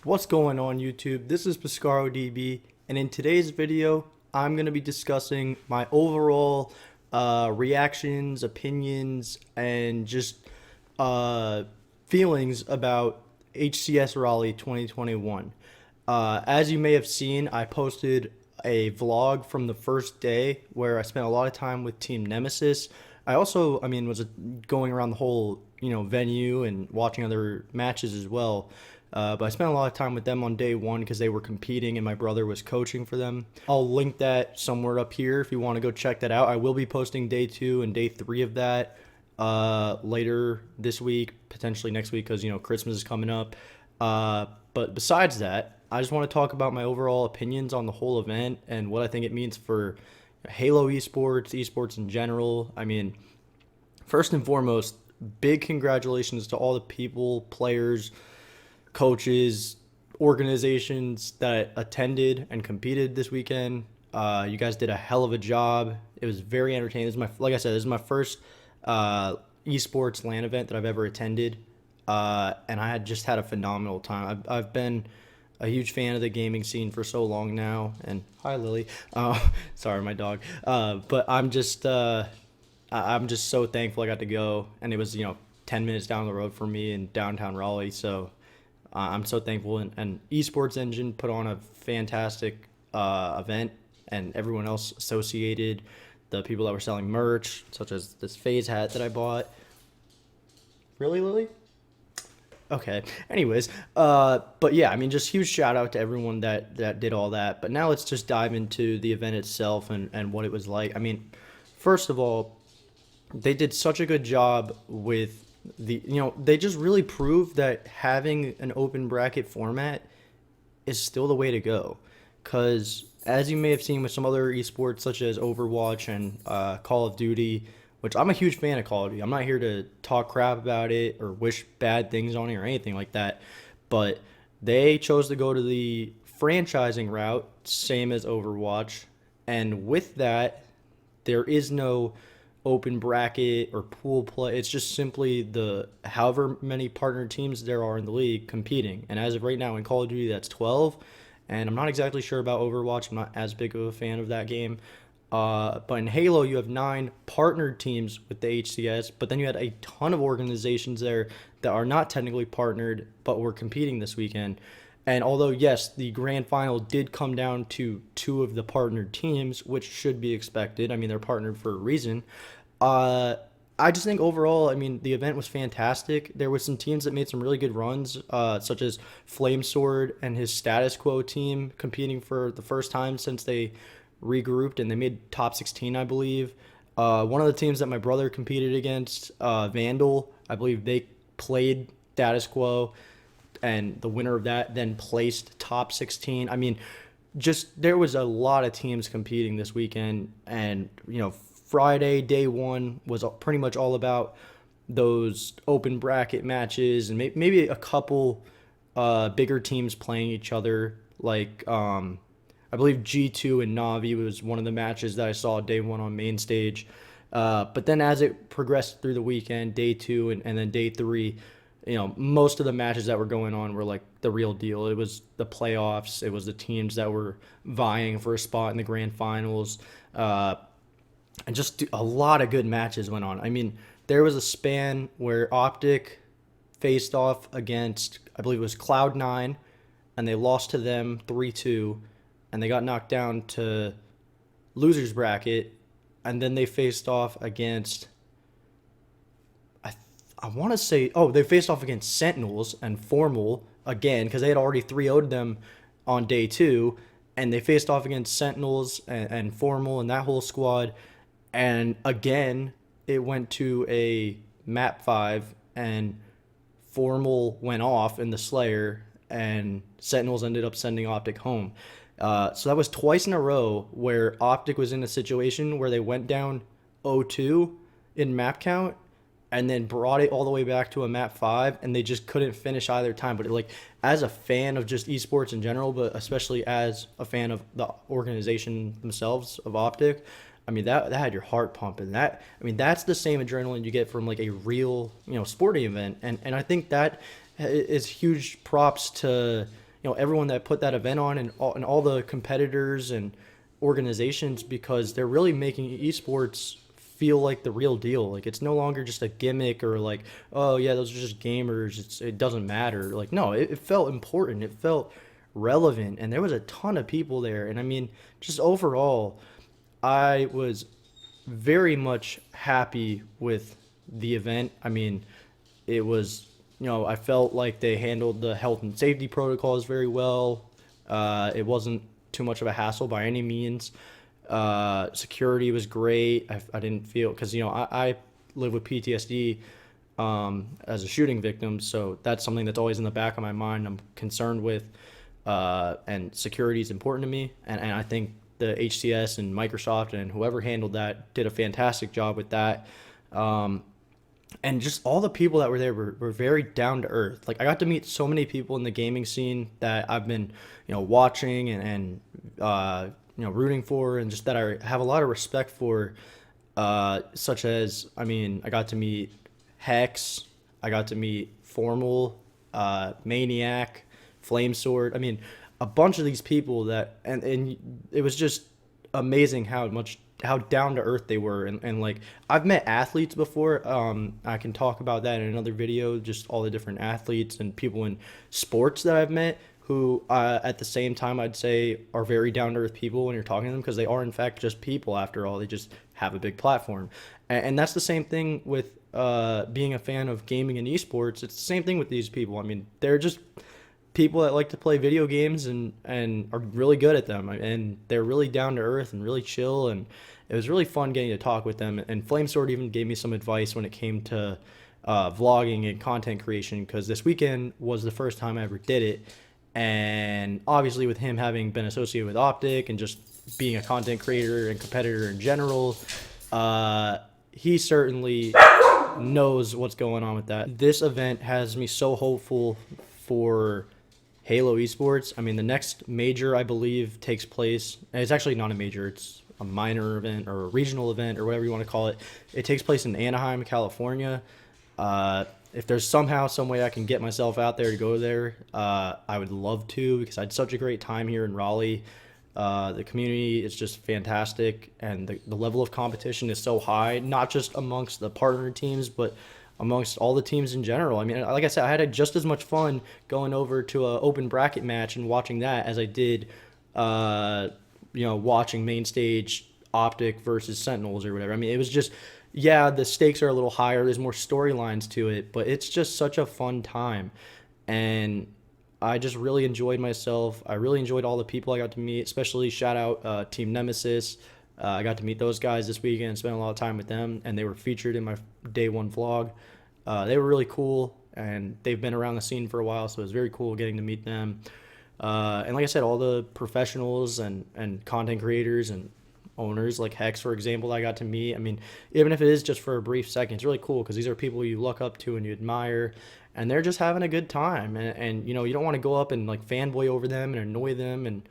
What's going on YouTube? This is PescaroDB, and in today's video, I'm going to be discussing my overall reactions, opinions, and just uh, feelings about HCS Raleigh 2021. As you may have seen, I posted a vlog from the first day where I spent a lot of time with Team Nemesis. I also, was going around the whole, venue and watching other matches as well. But I spent a lot of time with them on day one because they were competing and my brother was coaching for them. I'll link that somewhere up here if you want to go check that out. I will be posting day 2 and day 3 of that later this week, potentially next week because, Christmas is coming up. But besides that, I just want to talk about my overall opinions on the whole event and what I think it means for Halo esports in general. First and foremost, big congratulations to all the people, players, coaches, organizations that attended and competed this weekend. You guys did a hell of a job. It was very entertaining. Like I said, this is my first esports LAN event that I've ever attended, and I had just had a phenomenal time. I've been a huge fan of the gaming scene for so long now. And hi, Lily. Sorry, my dog. But I'm just so thankful I got to go, and it was 10 minutes down the road from me in downtown Raleigh. So I'm so thankful, and Esports Engine put on a fantastic event, and everyone else associated, the people that were selling merch, such as this phase hat that I bought. Really, Lily? Okay. Anyways, but yeah, just huge shout out to everyone that did all that. But now let's just dive into the event itself and what it was like. First of all, they did such a good job with they just really proved that having an open bracket format is still the way to go. Because as you may have seen with some other esports such as Overwatch and Call of Duty, which I'm a huge fan of Call of Duty. I'm not here to talk crap about it or wish bad things on it or anything like that. But they chose to go to the franchising route, same as Overwatch. And with that, there is no open bracket or pool play. It's just simply the however many partner teams there are in the league competing. And as of right now in Call of Duty, that's 12. And I'm not exactly sure about Overwatch. I'm not as big of a fan of that game. But in Halo, you have 9 partnered teams with the HCS, but then you had a ton of organizations there that are not technically partnered, but were competing this weekend. And although, yes, the grand final did come down to 2 of the partnered teams, which should be expected. They're partnered for a reason. I just think overall, the event was fantastic. There was some teams that made some really good runs, such as Flamesword and his Status Quo team competing for the first time since they regrouped, and they made top 16, I believe. One of the teams that my brother competed against, Vandal, I believe they played Status Quo, and the winner of that then placed top 16. Just there was a lot of teams competing this weekend, and Friday, day 1, was pretty much all about those open bracket matches and maybe a couple bigger teams playing each other. Like, I believe G2 and Navi was one of the matches that I saw day 1 on main stage. But then as it progressed through the weekend, day 2 and then day 3, most of the matches that were going on were like the real deal. It was the playoffs. It was the teams that were vying for a spot in the grand finals. And just a lot of good matches went on. There was a span where Optic faced off against, I believe it was Cloud9, and they lost to them 3-2, and they got knocked down to losers bracket, and then they faced off against, I want to say, they faced off against Sentinels and Formal again, because they had already 3-0'd them on day 2, and they faced off against Sentinels and Formal and that whole squad. And again, it went to a map 5, and Formal went off in the Slayer, and Sentinels ended up sending Optic home. So that was twice in a row where Optic was in a situation where they went down 0-2 in map count, and then brought it all the way back to a map 5, and they just couldn't finish either time. But as a fan of just esports in general, but especially as a fan of the organization themselves of Optic, that had your heart pumping. That's the same adrenaline you get from like a real, sporting event. And I think that is huge props to, everyone that put that event on, and all the competitors and organizations, because they're really making esports feel like the real deal. Like, it's no longer just a gimmick, or like, oh yeah, those are just gamers. It doesn't matter. Like, no, it felt important. It felt relevant, and there was a ton of people there. And I mean, just overall, I was very much happy with the event. I mean, it was, I felt like they handled the health and safety protocols very well. It wasn't too much of a hassle by any means. Security was great. I didn't feel, because I live with PTSD as a shooting victim, so that's something that's always in the back of my mind. I'm concerned with, and security is important to me, and I think the HCS and Microsoft and whoever handled that did a fantastic job with that. And just all the people that were there were very down to earth. Like, I got to meet so many people in the gaming scene that I've been, watching and rooting for, and just that I have a lot of respect for, such as, I mean, I got to meet Hex, I got to meet Formal, Maniac, Flamesword. I mean, a bunch of these people that, and it was just amazing how down to earth they were. And like, I've met athletes before. I can talk about that in another video, just all the different athletes and people in sports that I've met who, at the same time, I'd say are very down to earth people when you're talking to them, because they are in fact just people after all. They just have a big platform. And that's the same thing with being a fan of gaming and esports. It's the same thing with these people. I mean, they're just people that like to play video games and are really good at them, and they're really down to earth and really chill, and it was really fun getting to talk with them. And Flamesword even gave me some advice when it came to vlogging and content creation, because this weekend was the first time I ever did it, and obviously with him having been associated with Optic and just being a content creator and competitor in general, he certainly knows what's going on with that. This event has me so hopeful for Halo Esports. I mean, the next major, I believe, takes place, and it's actually not a major, it's a minor event or a regional event or whatever you want to call it. It takes place in Anaheim, California. If there's somehow, some way I can get myself out there to go there, I would love to, because I had such a great time here in Raleigh. The community is just fantastic, and the level of competition is so high, not just amongst the partner teams, but amongst all the teams in general. I mean, like I said, I had just as much fun going over to an open bracket match and watching that as I did, watching main stage Optic versus Sentinels or whatever. I mean, it was just, yeah, the stakes are a little higher. There's more storylines to it, but it's just such a fun time. And I just really enjoyed myself. I really enjoyed all the people I got to meet, especially shout out Team Nemesis. I got to meet those guys this weekend, spent a lot of time with them, and they were featured in my day one vlog. They were really cool, and they've been around the scene for a while, so it was very cool getting to meet them. And like I said, all the professionals and content creators and owners, like Hex, for example, I got to meet. I mean, even if it is just for a brief second, it's really cool, because these are people you look up to and you admire, and they're just having a good time. And you don't want to go up and like fanboy over them and annoy them and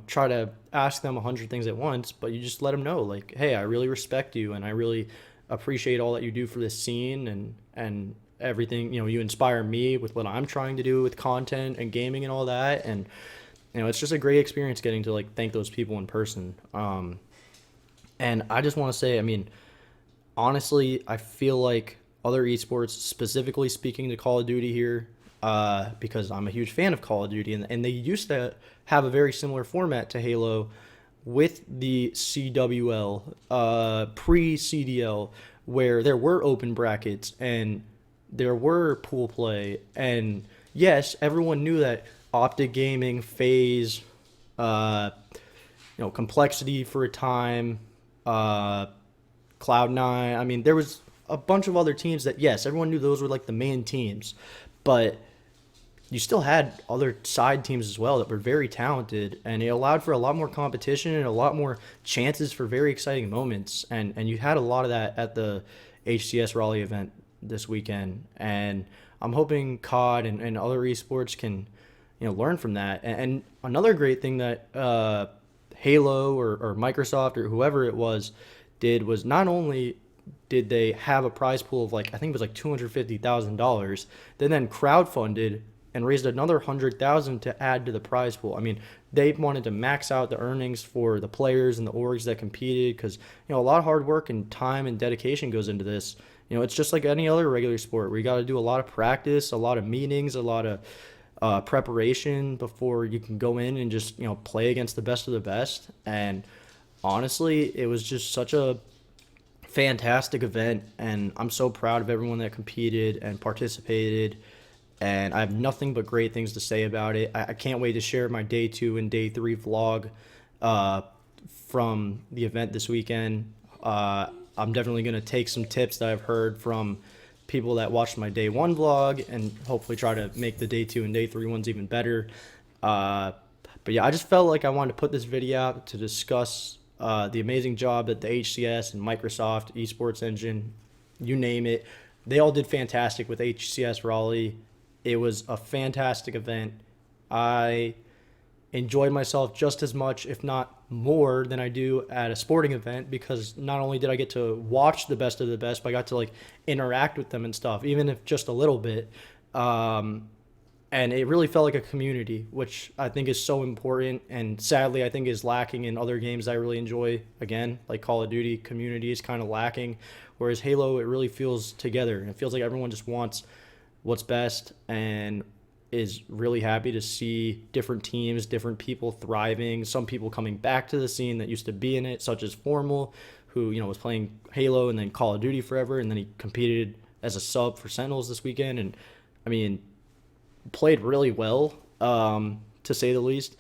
try to ask them 100 things at once, but you just let them know, like, hey, I really respect you, and I really appreciate all that you do for this scene and everything. You inspire me with what I'm trying to do with content and gaming and all that, and it's just a great experience getting to like thank those people in person. And I just want to say, I mean, honestly, I feel like other esports, specifically speaking to Call of Duty here, because I'm a huge fan of Call of Duty, and they used to have a very similar format to Halo with the CWL, pre-CDL, where there were open brackets and there were pool play. And yes, everyone knew that Optic Gaming, FaZe, Complexity for a time, Cloud9, I mean, there was a bunch of other teams that, yes, everyone knew those were like the main teams, but you still had other side teams as well that were very talented, and it allowed for a lot more competition and a lot more chances for very exciting moments. And you had a lot of that at the HCS Raleigh event this weekend, and I'm hoping COD and other esports can learn from that. And another great thing that Halo or Microsoft or whoever it was did was, not only did they have a prize pool of like, I think it was like $250,000, they then crowdfunded and raised another 100,000 to add to the prize pool. I mean, they wanted to max out the earnings for the players and the orgs that competed, because a lot of hard work and time and dedication goes into this. It's just like any other regular sport where you got to do a lot of practice, a lot of meetings, a lot of preparation before you can go in and just play against the best of the best. And honestly, it was just such a fantastic event, and I'm so proud of everyone that competed and participated, and I have nothing but great things to say about it. I can't wait to share my day 2 and day 3 vlog from the event this weekend. I'm definitely going to take some tips that I've heard from people that watched my day 1 vlog and hopefully try to make the day 2 and day 3 ones even better. But yeah, I just felt like I wanted to put this video out to discuss the amazing job that the HCS and Microsoft Esports engine, you name it, they all did fantastic with HCS Raleigh. It was a fantastic event. I enjoyed myself just as much, if not more, than I do at a sporting event, because not only did I get to watch the best of the best, but I got to interact with them and stuff, even if just a little bit. And it really felt like a community, which I think is so important, and sadly I think is lacking in other games I really enjoy. Again, like Call of Duty, community is kind of lacking, whereas Halo, it really feels together. It feels like everyone just wants what's best and is really happy to see different teams, different people thriving, some people coming back to the scene that used to be in it, such as Formal, who was playing Halo and then Call of Duty forever, and then he competed as a sub for Sentinels this weekend, and I mean, played really well, to say the least.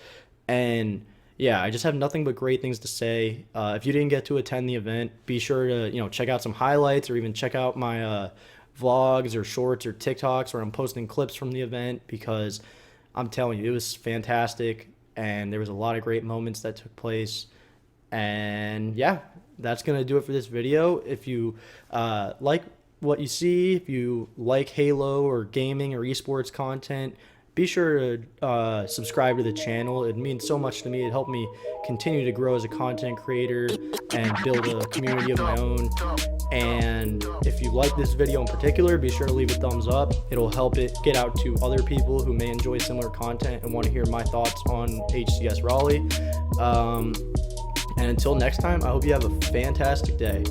And yeah, I just have nothing but great things to say. If you didn't get to attend the event, be sure to check out some highlights, or even check out my vlogs or shorts or TikToks where I'm posting clips from the event, because I'm telling you, it was fantastic and there was a lot of great moments that took place. And yeah, that's gonna do it for this video. If you like what you see, if you like Halo or gaming or esports content, be sure to subscribe to the channel. It means so much to me. It helped me continue to grow as a content creator and build a community of my own. And if you like this video in particular, be sure to leave a thumbs up. It'll help it get out to other people who may enjoy similar content and want to hear my thoughts on HCS Raleigh. And until next time, I hope you have a fantastic day.